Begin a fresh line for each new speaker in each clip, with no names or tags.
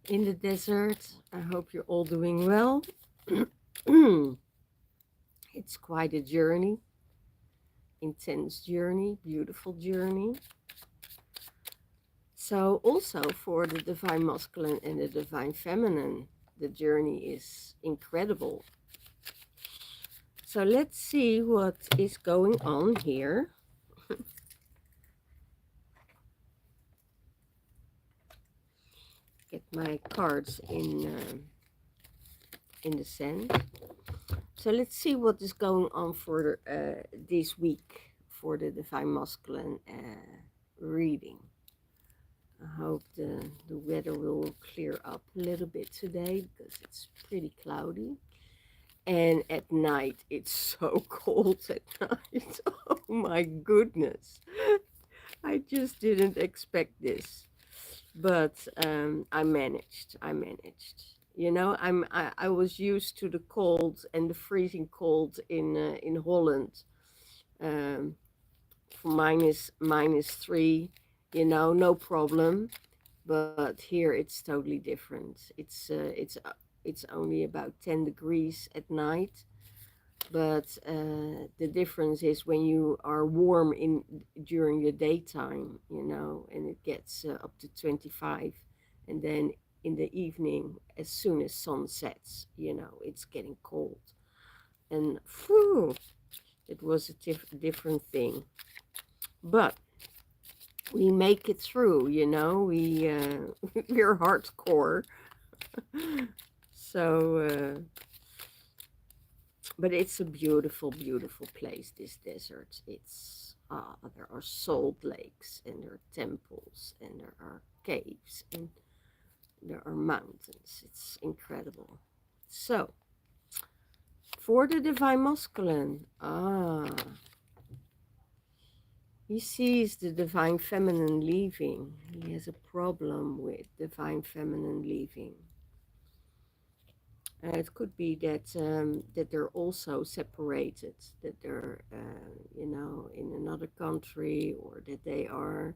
in the desert. I hope you're all doing well. It's quite a journey, intense journey, beautiful journey. So, also for the divine masculine and the divine feminine, the journey is incredible. So, let's see what is going on here. Get my cards in the sand. So let's see what is going on for this week for the divine masculine reading. I hope the weather will clear up a little bit today because it's pretty cloudy. And at night, it's so cold at night. Oh my goodness. I just didn't expect this. But I managed. You know, I was used to the cold and the freezing cold in Holland, um, for minus 3. You know, no problem. But here it's totally different. It's only about 10 degrees at night. But the difference is when you are warm in during the daytime, you know, and it gets up to 25, and then in the evening, as soon as sun sets, you know, it's getting cold. And phew, it was a different thing. But we make it through, you know. We're hardcore. So. But it's a beautiful, beautiful place, this desert. There are salt lakes, and there are temples, and there are caves, and there are mountains. It's incredible. So, for the divine masculine, he sees the divine feminine leaving. He has a problem with divine feminine leaving. It could be that they're also separated, that they're you know, in another country, or that they are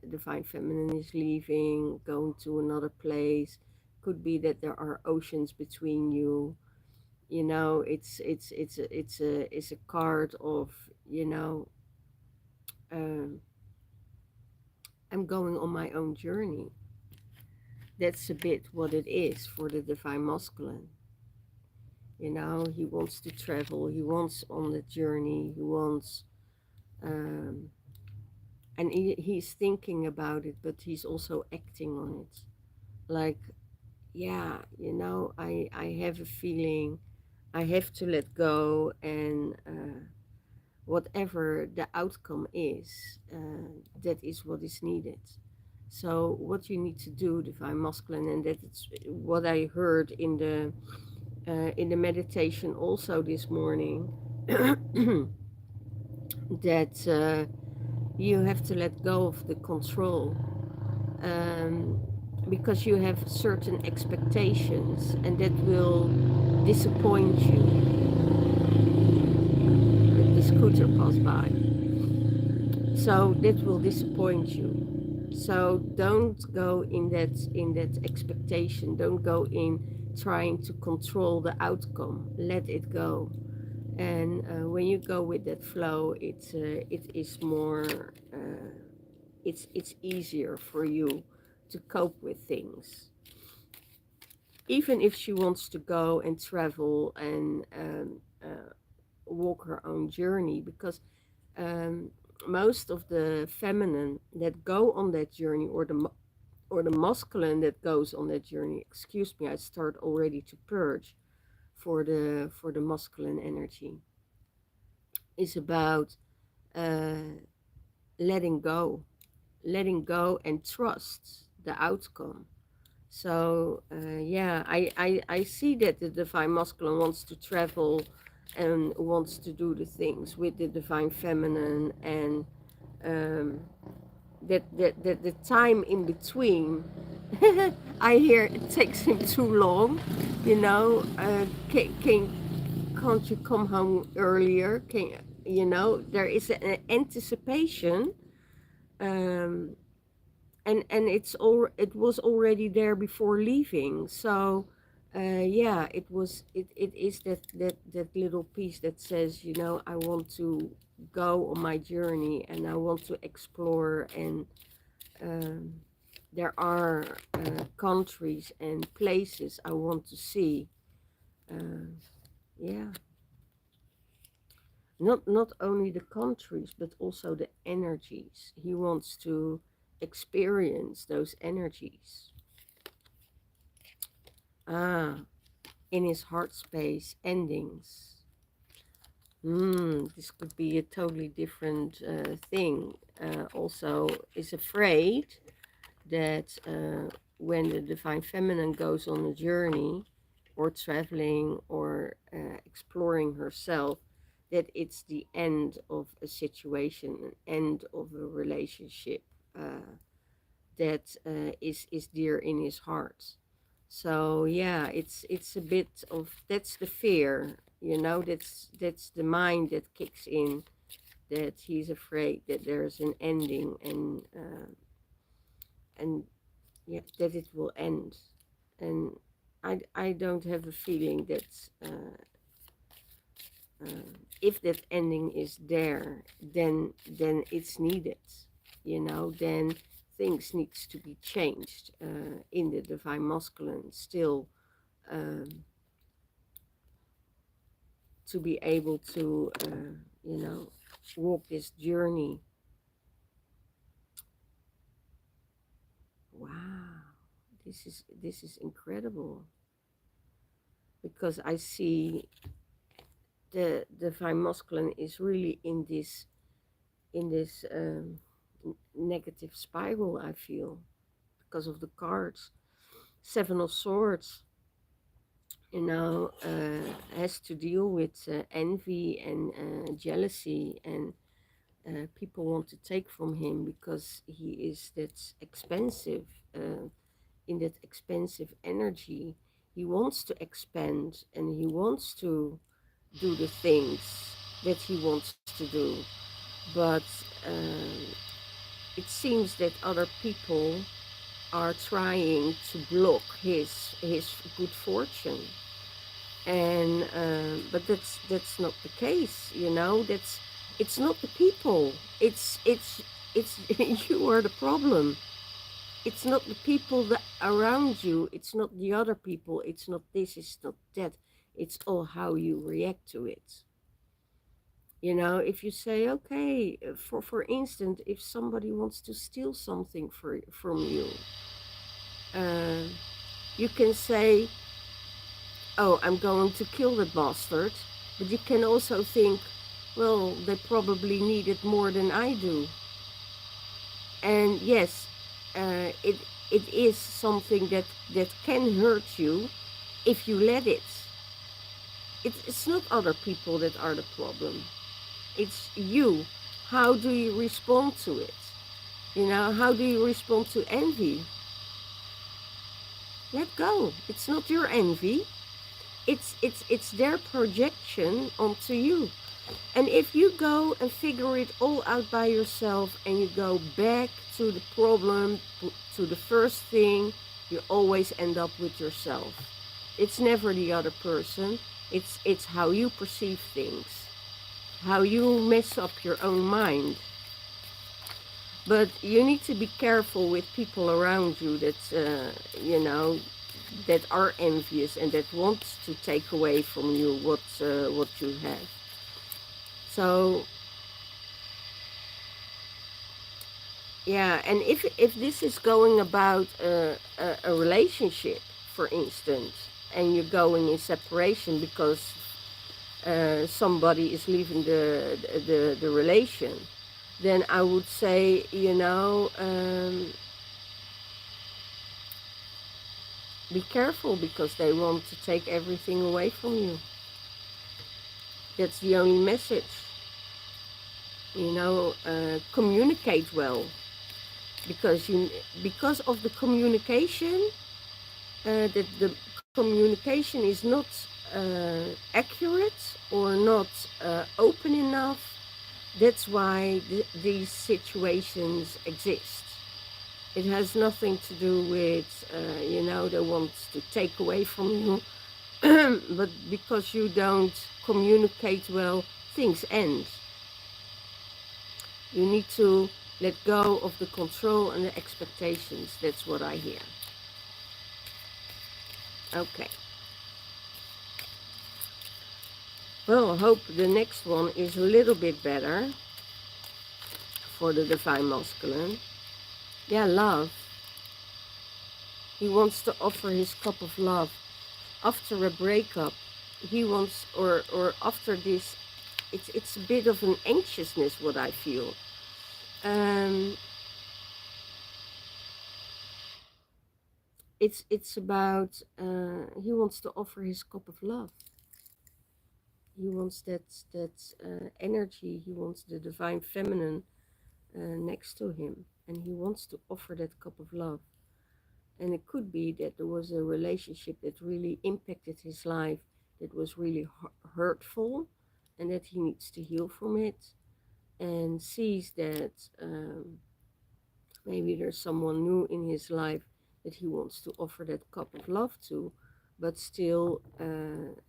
divine feminine is leaving, going to another place. Could be that there are oceans between you. You know, it's a card of, you know, um, I'm going on my own journey. That's a bit what it is for the divine masculine. You know, he wants to travel, he wants on the journey, he wants, um, and he's thinking about it, but he's also acting on it. Like, yeah, you know, I have a feeling I have to let go, and whatever the outcome is, that is what is needed. So what you need to do, divine masculine, and that's what I heard in the meditation also this morning, that you have to let go of the control, um, because you have certain expectations, and that will disappoint you. The scooter passed by, so that will disappoint you. So don't go in that expectation. Don't go in trying to control the outcome. Let it go. And when you go with that flow, it is more, it's easier for you to cope with things. Even if she wants to go and travel and walk her own journey, because um, most of the feminine that go on that journey, or the masculine that goes on that journey, excuse me, I start already to purge for the masculine energy, is about uh, letting go and trust the outcome. So yeah, I see that the divine masculine wants to travel and wants to do the things with the divine feminine, and um, that the time in between, I hear it takes him too long. You know, can't you come home earlier? Can, you know, there is an anticipation, um, and it was already there before leaving. So yeah, it is that little piece that says, you know, I want to go on my journey and I want to explore, and um, there are countries and places I want to see. Yeah, not only the countries but also the energies. He wants to experience those energies. Ah, in his heart space, endings. This could be a totally different thing. Also is afraid that when the divine feminine goes on a journey or traveling or exploring herself, that it's the end of a situation, an end of a relationship that is dear in his heart. So yeah, it's a bit of, that's the fear, you know, that's the mind that kicks in, that he's afraid that there's an ending, and yeah, that it will end. And I don't have a feeling that if that ending is there, then it's needed, you know, then things needs to be changed in the divine masculine still, um, to be able to you know, walk this journey. Wow, this is incredible, because I see the divine masculine is really in this negative spiral, I feel, because of the cards. Seven of Swords, you know, has to deal with envy and jealousy, and people want to take from him because he is that expensive, in that expensive energy. He wants to expand and he wants to do the things that he wants to do, but it seems that other people are trying to block his good fortune, and but that's not the case, you know. That's, it's not the people, it's you are the problem. It's not the people that around you, it's not the other people, it's not this, it's not that, it's all how you react to it. You know, if you say, okay, for instance, if somebody wants to steal something from you, uh, you can say, oh, I'm going to kill that bastard. But you can also think, well, they probably need it more than I do. And yes, it is something that can hurt you if you let it. It's not other people that are the problem. It's you. How do you respond to it? You know, how do you respond to envy? Let go. It's not your envy. It's their projection onto you. And if you go and figure it all out by yourself and you go back to the problem, to the first thing, you always end up with yourself. It's never the other person. It's how you perceive things, how you mess up your own mind. But you need to be careful with people around you that, you know, that are envious and that want to take away from you what you have. So yeah, and if this is going about a relationship, for instance, and you're going in separation because somebody is leaving the relation, then I would say, you know, be careful, because they want to take everything away from you. That's the only message. You know, communicate well, because of the communication, that the communication is not accurate or not open enough. That's why these situations exist. It has nothing to do with, you know, they want to take away from you. But because you don't communicate well, things end. You need to let go of the control and the expectations. That's what I hear. Okay. Well, I hope the next one is a little bit better for the Divine Masculine. Yeah, love. He wants to offer his cup of love. After a breakup, he wants, or after this, it's a bit of an anxiousness, what I feel. Um, it's about, he wants to offer his cup of love. He wants that energy. He wants the divine feminine next to him, and he wants to offer that cup of love. And it could be that there was a relationship that really impacted his life, that was really hurtful, and that he needs to heal from it, and sees that maybe there's someone new in his life that he wants to offer that cup of love to, but still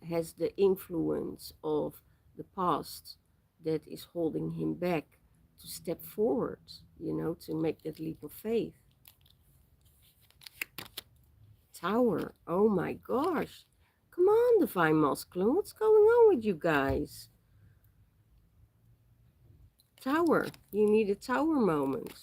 has the influence of the past that is holding him back to step forward, you know, to make that leap of faith. Tower, oh my gosh. Come on, Divine Masculine, what's going on with you guys? Tower, you need a tower moment.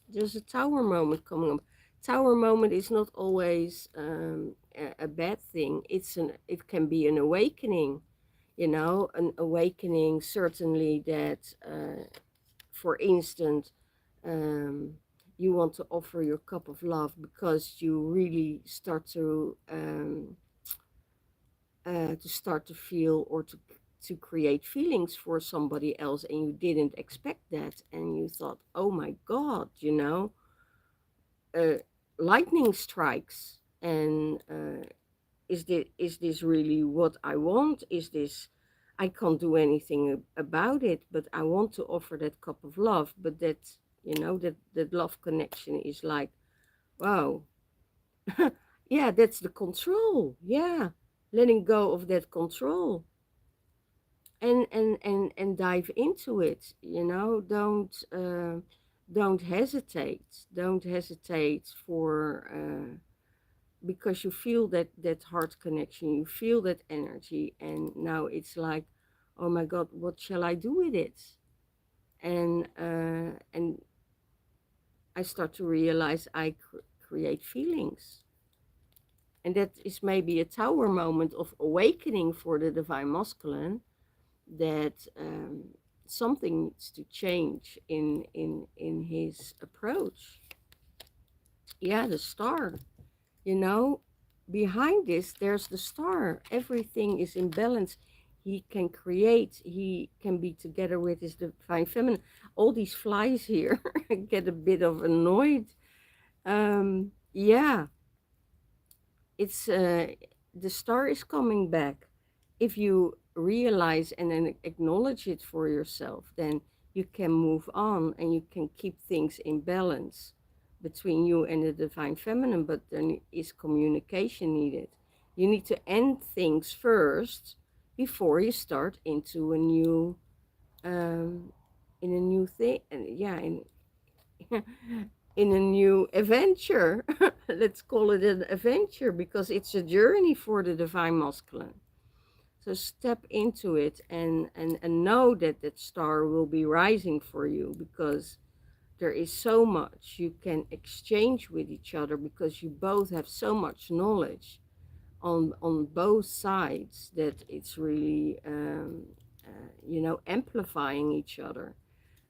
There's a tower moment coming up. Tower moment is not always a bad thing. It can be an awakening, you know, an awakening certainly that, for instance, um, you want to offer your cup of love because you really start to start to feel or to create feelings for somebody else, and you didn't expect that, and you thought, oh my God, you know, uh, lightning strikes, and is this really what I want? Is this, I can't do anything about it, but I want to offer that cup of love. But that, you know, that love connection is like, wow. Yeah, that's the control. Yeah, letting go of that control, and dive into it, you know. Don't hesitate. Don't hesitate for because you feel that heart connection, you feel that energy, and now it's like, oh my God, what shall I do with it? And I start to realize I create feelings, and that is maybe a tower moment of awakening for the Divine Masculine, that something needs to change in his approach. Yeah, the star, you know, behind this there's the star. Everything is in balance. He can create, he can be together with his divine feminine. All these flies here get a bit of annoyed. Yeah, it's the star is coming back. If you realize and then acknowledge it for yourself, then you can move on and you can keep things in balance between you and the divine feminine. But then is communication needed. You need to end things first before you start into a new um in a new thing, and yeah, in in a new adventure. Let's call it an adventure because it's a journey for the divine masculine. So step into it, and know that that star will be rising for you, because there is so much you can exchange with each other, because you both have so much knowledge on both sides, that it's really you know, amplifying each other.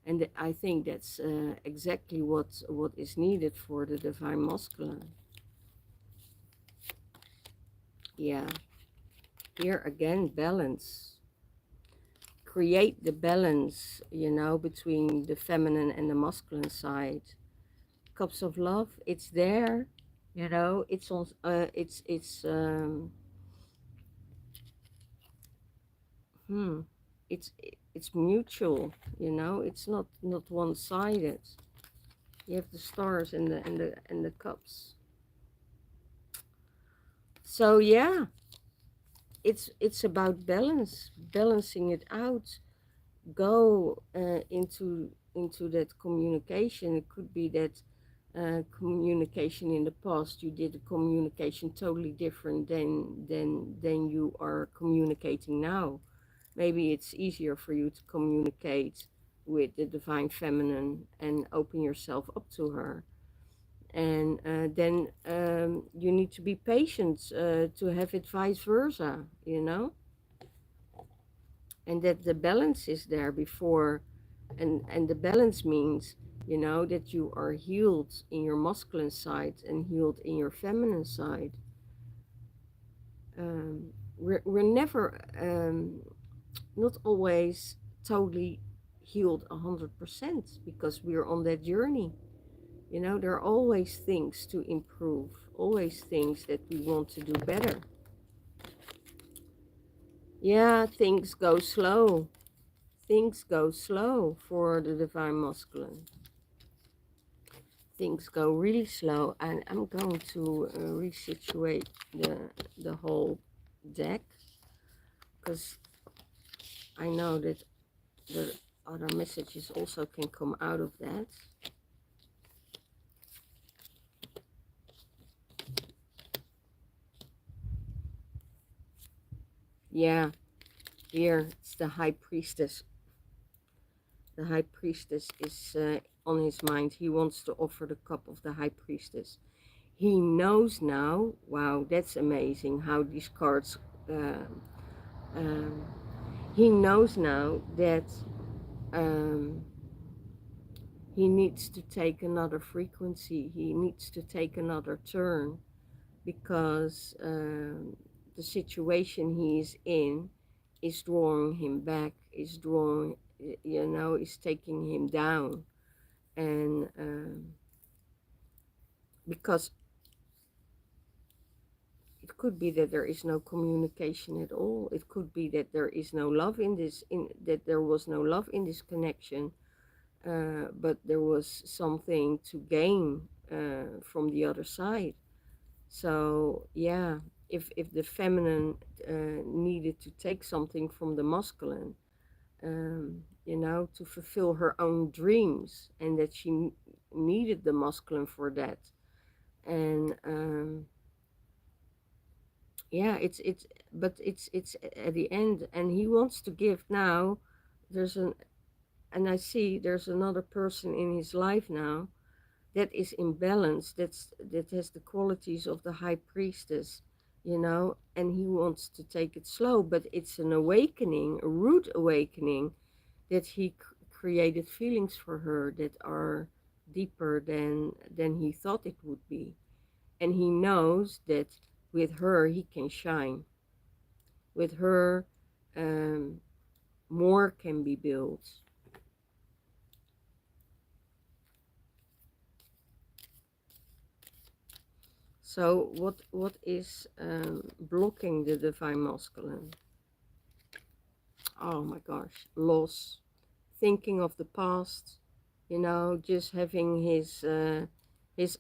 And I think that's exactly what is needed for the divine masculine. Yeah, here again, balance. Create the balance, you know, between the feminine and the masculine side. Cups of love, it's there, you know. It's on. Hmm. It's mutual, you know. It's not one-sided. You have the stars and the cups. So yeah, it's about balance, balancing it out. Go into that communication. It could be that communication in the past, you did a communication totally different than you are communicating now. Maybe it's easier for you to communicate with the divine feminine and open yourself up to her. And then you need to be patient to have it vice versa, you know, and that the balance is there before. And the balance means, you know, that you are healed in your masculine side and healed in your feminine side. We're never not always totally healed 100% because we're on that journey. You know, there are always things to improve, always things that we want to do better. Yeah, things go slow. Things go slow for the divine masculine. Things go really slow, and I'm going to resituate the whole deck, because I know that the other messages also can come out of that. Yeah, here it's the High Priestess. The High Priestess is on his mind. He wants to offer the cup of the High Priestess. He knows now, wow, that's amazing how these cards, uh, um, he knows now that um, he needs to take another frequency. He needs to take another turn, because the situation he is in is drawing him back, is drawing, you know, is taking him down. And because it could be that there is no communication at all. It could be that there is no love in this, that there was no love in this connection, but there was something to gain from the other side. So yeah, if the feminine needed to take something from the masculine, you know, to fulfill her own dreams, and that she needed the masculine for that. And yeah, it's but it's at the end, and he wants to give now. There's an And I see there's another person in his life now that is in balance, that has the qualities of the High Priestess, you know, and he wants to take it slow, but it's an awakening, a rude awakening, that he created feelings for her that are deeper than he thought it would be. And he knows that with her he can shine. With her, more can be built. So what is blocking the divine masculine? Oh my gosh, loss, thinking of the past, you know, just having his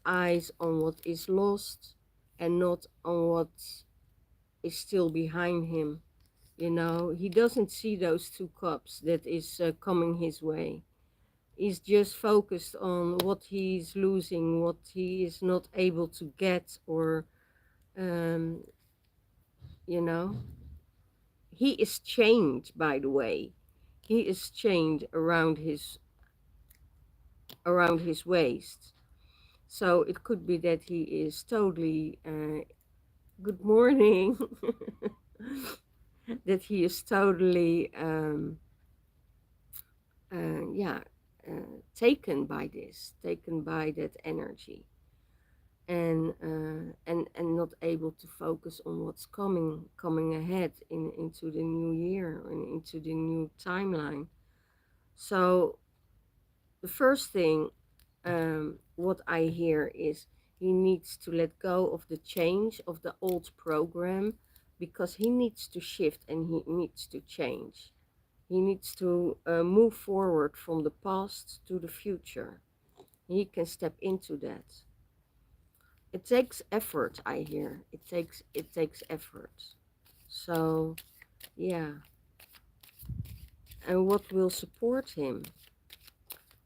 eyes on what is lost and not on what is still behind him. You know, he doesn't see those two cups that is coming his way. He's just focused on what he's losing, what he is not able to get, or um, you know, he is chained, by the way. He is chained around his waist. So it could be that he is totally good morning. That he is totally yeah, taken by this, taken by that energy, and and not able to focus on what's coming ahead into the new year and into the new timeline. So the first thing, what I hear is he needs to let go of the change of the old program, because he needs to shift and he needs to change. He needs to move forward from the past to the future. He can step into that. It takes effort, I hear. It takes effort. So yeah. And what will support him?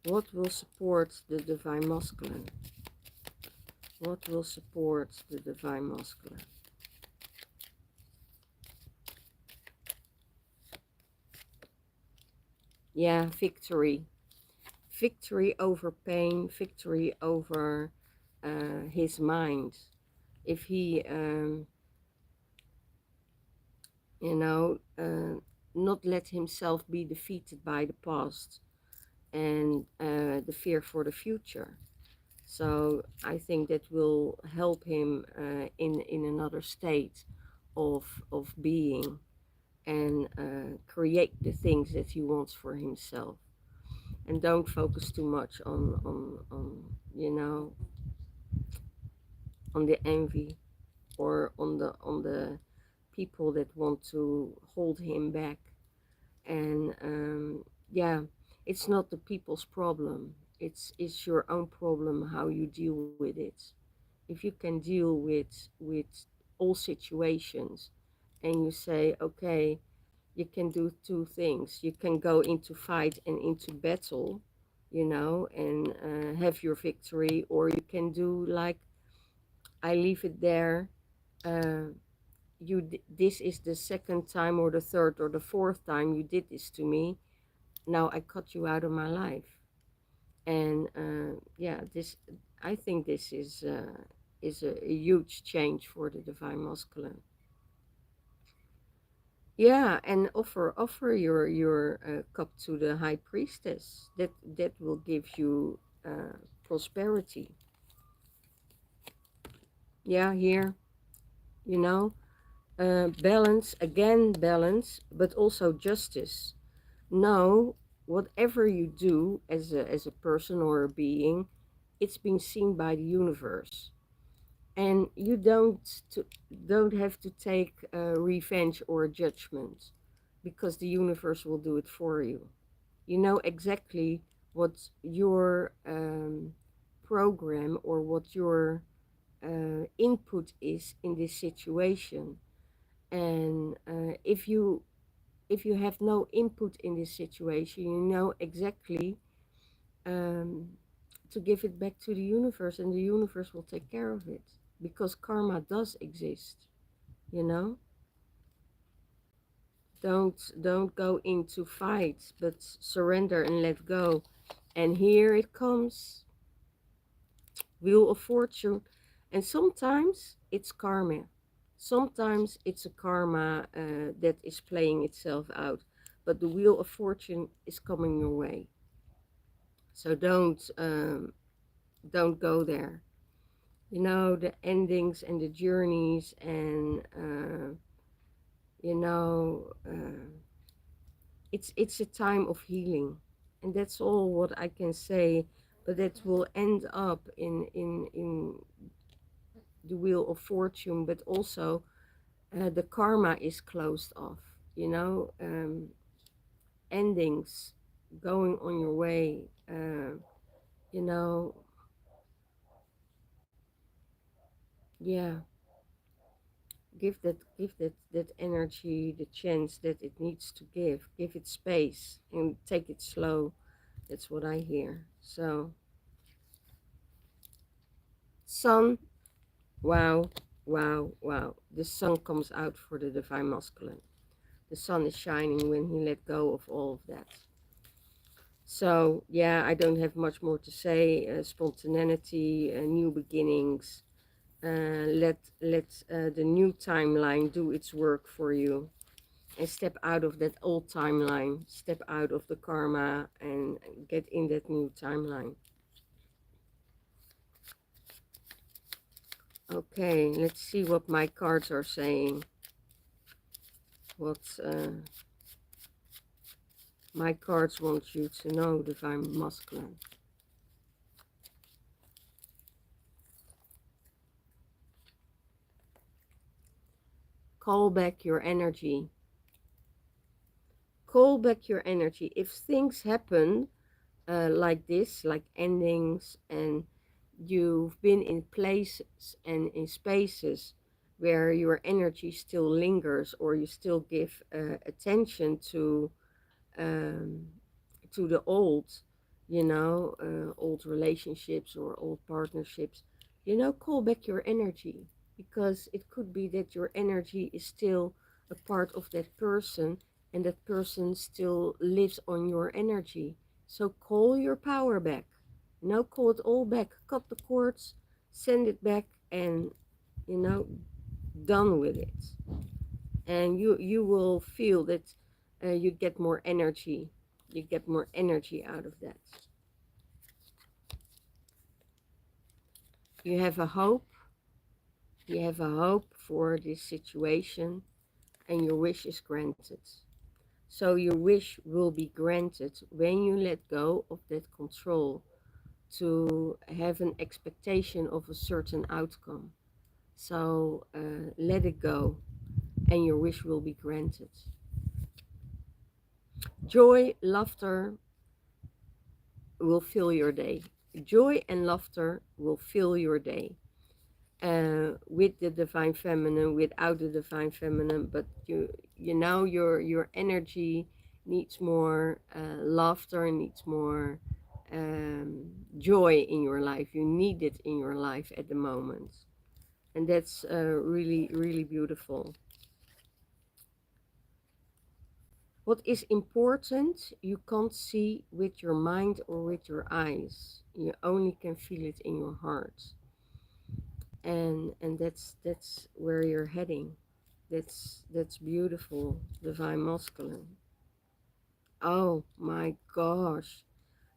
What will support the divine masculine? What will support the divine masculine? Yeah, victory. Victory over pain, victory over his mind. If he, you know, not let himself be defeated by the past and the fear for the future. So I think that will help him in another state of being and create the things that he wants for himself. And don't focus too much on you know, on the envy or on the people that want to hold him back. And yeah, it's not the people's problem. It's your own problem how you deal with it. If you can deal with all situations and you say, okay, you can do two things. You can go into fight and into battle, you know, and have your victory, or you can do like, I leave it there. Uh, this is the second time or the third or the fourth time you did this to me. Now I cut you out of my life. And yeah, this, I think this is a huge change for the divine masculine. Yeah, and offer your cup to the high priestess. That will give you prosperity. Yeah, here, you know, balance, again balance, but also justice. No, whatever you do as a person or a being, it's been seen by the universe, and you don't have to take revenge or judgment, because the universe will do it for you. You know exactly what your program or what your input is in this situation. And if you have no input in this situation, you know exactly um, to give it back to the universe, and the universe will take care of it, because karma does exist, you know. Don't go into fights, but surrender and let go. And here it comes, wheel of fortune. And sometimes it's karma, sometimes it's a karma that is playing itself out, but the wheel of fortune is coming your way. So don't go there. You know, the endings and the journeys, and you know, it's a time of healing, and that's all what I can say. But that will end up in the wheel of fortune, but also the karma is closed off. You know, endings, going on your way. You know, yeah. Give that energy the chance that it needs to give it space and take it slow. That's what I hear. So sun, wow, wow, wow, the sun comes out for the divine masculine. The sun is shining when he let go of all of that. So yeah, I don't have much more to say. Spontaneity, new beginnings. Let the new timeline do its work for you, and step out of that old timeline, step out of the karma, and get in that new timeline. Okay, let's see what my cards are saying. What my cards want you to know, divine masculine. Call back your energy. Call back your energy. If things happen like this, like endings, and you've been in places and in spaces where your energy still lingers, or you still give attention um, to the old, old relationships or old partnerships. Call back your energy, because it could be that your energy is still a part of that person, and that person still lives on your energy. So call your power back. Call it all back. Cut the cords, send it back, and you know, done with it. And you will feel that you get more energy. You get more energy out of that. You have a hope. You have a hope for this situation, and your wish is granted. So your wish will be granted when you let go of that control to have an expectation of a certain outcome. So let it go, and your wish will be granted. Joy, laughter will fill your day. Joy and laughter will fill your day. With the divine feminine, without the divine feminine, but your energy needs more laughter, needs more joy in your life. You need it in your life at the moment, and that's really, really beautiful. What is important, you can't see with your mind or with your eyes. You only can feel it in your heart. And that's where you're heading. That's beautiful, divine masculine. Oh my gosh.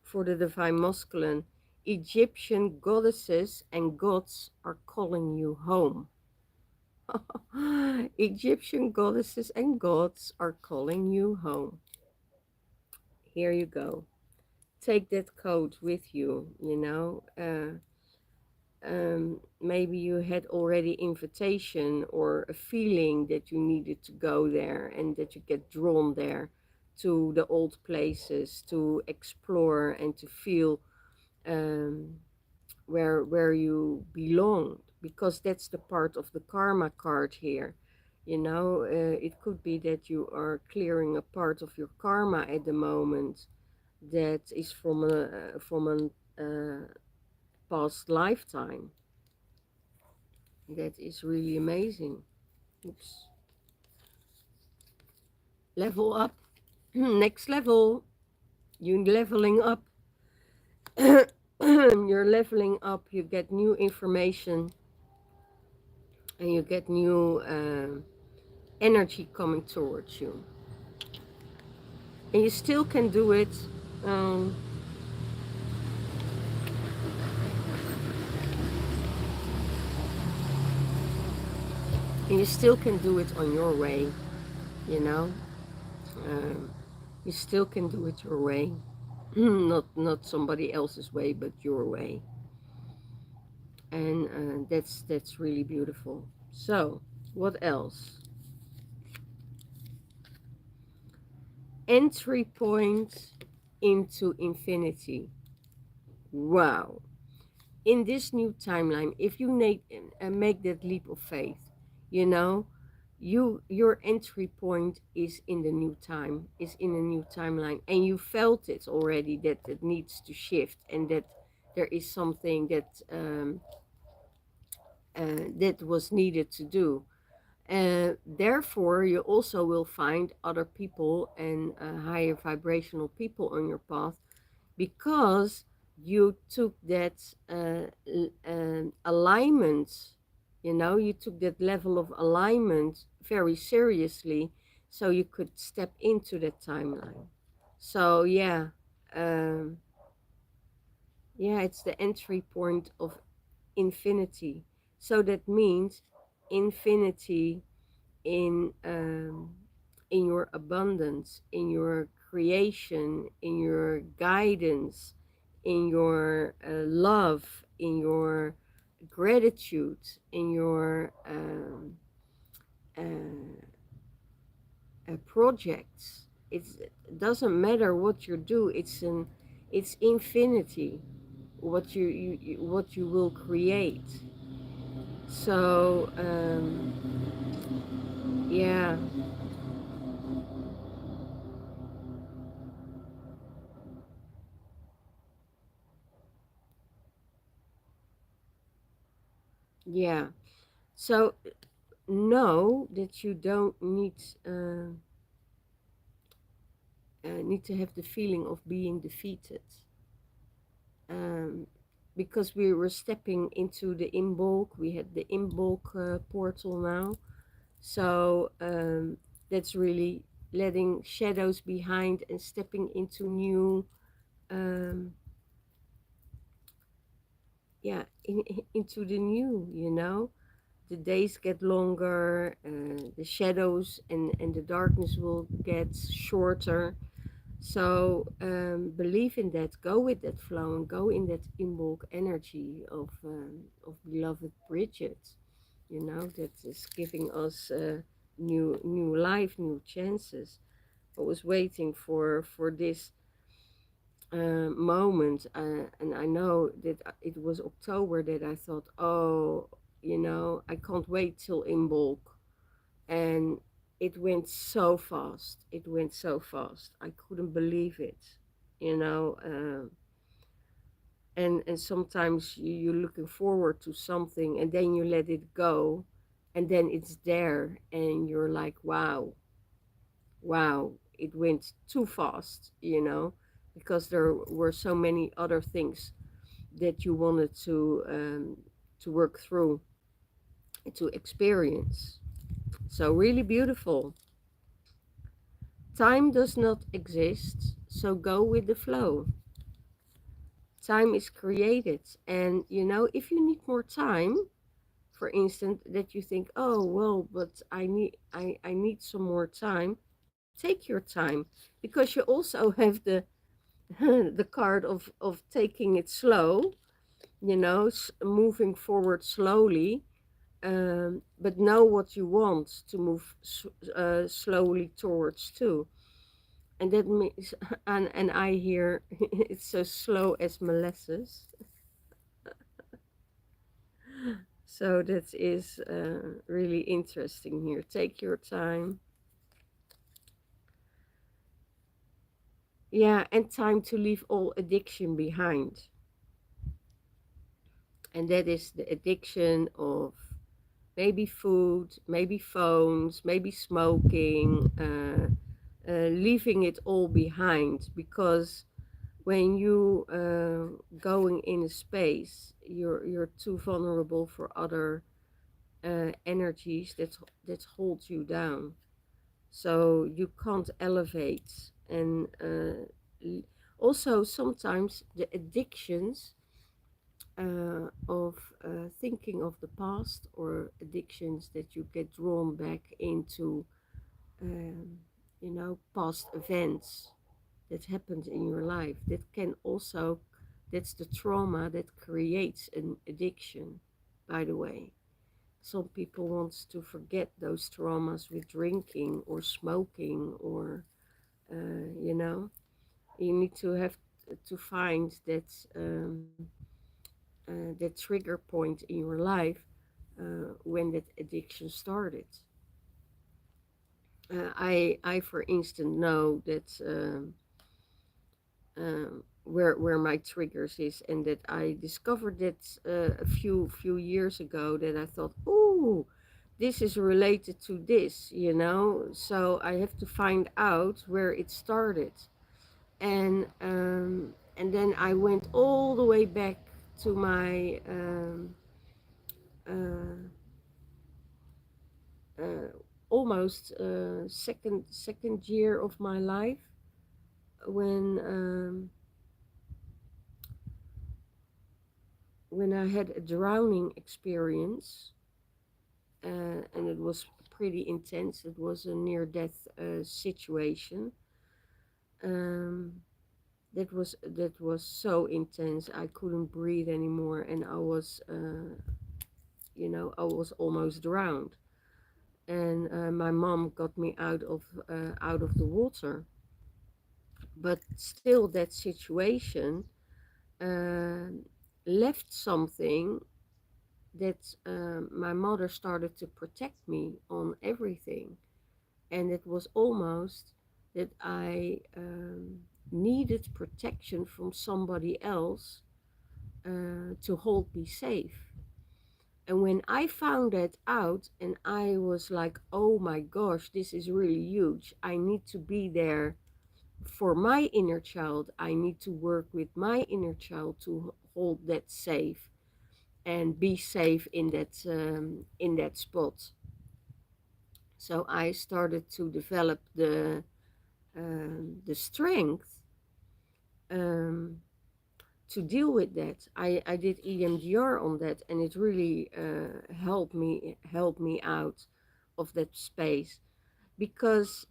For the divine masculine, Egyptian goddesses and gods are calling you home. Egyptian goddesses and gods are calling you home. Here you go. Take that code with you, maybe you had already invitation or a feeling that you needed to go there, and that you get drawn there to the old places to explore and to feel um, where you belong, because that's the part of the karma card here. It could be that you are clearing a part of your karma at the moment that is from a past lifetime. That is really amazing. Oops. Level up. Next level. You're leveling up. You're leveling up. You get new information. And you get new energy coming towards you. And you still can do it. Um, and you still can do it on your way. You know. Um, you still can do it your way. Not somebody else's way, but your way. And that's really beautiful. So what else? Entry point into infinity. Wow. In this new timeline, if you make that leap of faith, you know your entry point is in the new time, is in a new timeline, and you felt it already, that it needs to shift, and that there is something that was needed to do. Therefore, you also will find other people and higher vibrational people on your path, because you took that alignment, you took that level of alignment very seriously, so you could step into that timeline. So um, yeah, it's the entry point of infinity. So that means infinity in your abundance, in your creation, in your guidance, in your love, in your gratitude, in your projects. It doesn't matter what you do. It's infinity, what what you will create. So yeah, yeah. So know that you don't need to have the feeling of being defeated, um, because we were stepping into the Imbolc. We had the Imbolc portal now, so that's really letting shadows behind and stepping into new, um, yeah, into the new. The days get longer, the shadows and the darkness will get shorter. So believe in that, go with that flow, and go in that Imbolc energy of beloved Bridget. That is giving us new life, new chances. I was waiting for this moment, and I know that it was October that I thought, oh, I can't wait till Imbolc. And it went so fast. It went so fast. I couldn't believe it. You know, and sometimes you're looking forward to something, and then you let it go, and then it's there, and you're like, wow, wow, it went too fast. Because there were so many other things that you wanted to work through, to experience. So really beautiful. Time does not exist, so go with the flow. Time is created. And if you need more time, for instance, that you think, oh well, but I need some more time, take your time, because you also have the the card of taking it slow, moving forward slowly, but know what you want to move slowly towards too. And that means, and I hear it's so slow as molasses. So that is really interesting here. Take your time. Yeah, and time to leave all addiction behind. And that is the addiction of maybe food, maybe phones, maybe smoking, leaving it all behind, because when you going in a space, you're too vulnerable for other energies that hold you down. So you can't elevate. And also sometimes the addictions of thinking of the past, or addictions that you get drawn back into, um, past events that happened in your life, that can also, that's the trauma that creates an addiction, by the way. Some people want to forget those traumas with drinking or smoking, or you know you need to have to find that trigger point in your life, when that addiction started. I for instance know that, where my triggers is, and that I discovered that a few years ago, that I thought, oh, this is related to this, so I have to find out where it started. And then I went all the way back to my uh, uh, almost second year of my life, when I had a drowning experience, and it was pretty intense. It was a near-death situation. Um, that was so intense. I couldn't breathe anymore, and I was almost drowned. And my mom got me out of the water. but still that situation um left something that my mother started to protect me on everything. And it was almost that I needed protection from somebody else to hold me safe. And when I found that out, and I was like, oh my gosh, this is really huge. I need to be there for my inner child. I need to work with my inner child to hold that safe and be safe in that spot. So I started to develop the strength um, to deal with that. I did EMDR on that, and it really helped me out of that space, because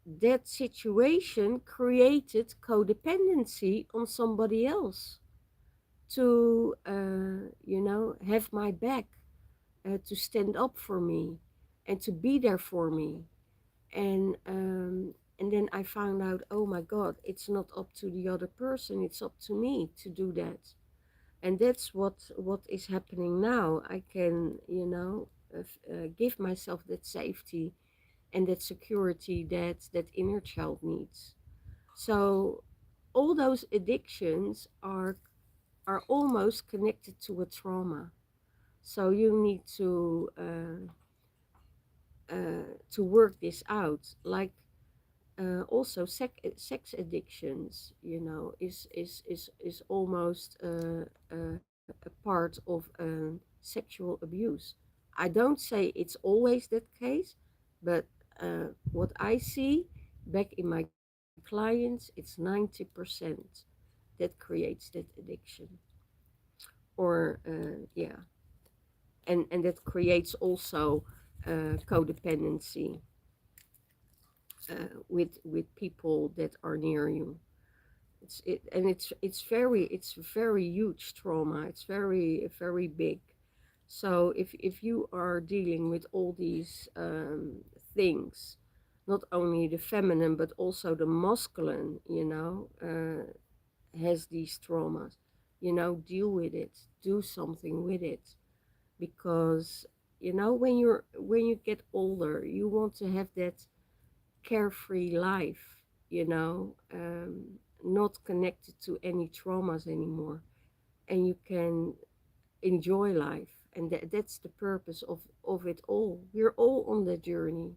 that situation created codependency on somebody else to have my back, to stand up for me and to be there for me. And then I found out, oh my god, it's not up to the other person, it's up to me to do that. And that's what is happening now. I can, give myself that safety and that security that that inner child needs. So all those addictions are almost connected to a trauma. So you need to work this out. Like also sex addictions, is almost a part of sexual abuse. I don't say it's always that case, but what I see back in my clients, it's 90% that creates that addiction. Or yeah, and that creates also codependency with people that are near you. It's very huge trauma. It's very big. So if you are dealing with all these things, not only the feminine but also the masculine, has these traumas, deal with it, do something with it, because when you get older, you want to have that carefree life, not connected to any traumas anymore, and you can enjoy life. And that's the purpose of it all. We're all on the journey,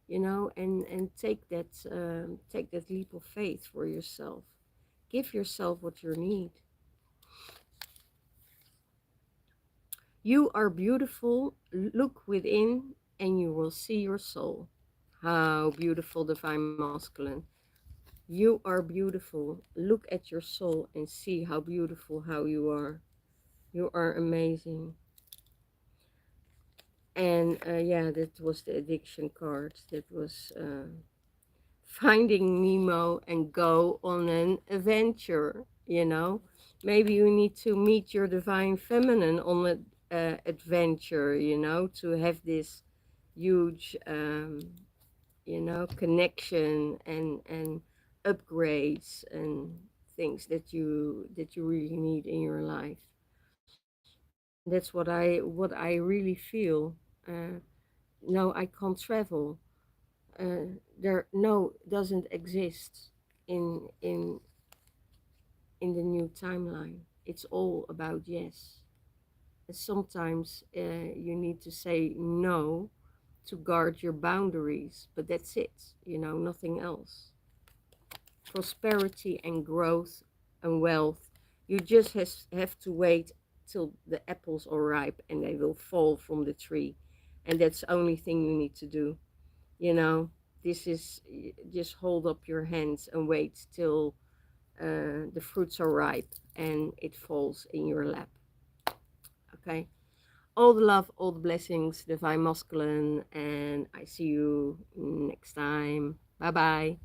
and take that leap of faith for yourself. Give yourself what you need. You are beautiful. Look within, and you will see your soul. How beautiful, divine masculine. You are beautiful. Look at your soul and see how beautiful how you are. You are amazing. And yeah, that was the addiction card. That was finding Nemo and go on an adventure. Maybe you need to meet your divine feminine on an adventure. To have this huge connection and upgrades and things that you really need in your life. And that's what I really feel. No, I can't travel. There no doesn't exist in the new timeline. It's all about yes. And sometimes you need to say no to guard your boundaries, but that's it, nothing else. Prosperity and growth and wealth, you just have to wait till the apples are ripe and they will fall from the tree. And that's the only thing you need to do. You know, this is just hold up your hands and wait till the fruits are ripe and it falls in your lap. Okay. All the love, all the blessings, divine masculine, and I see you next time. Bye bye.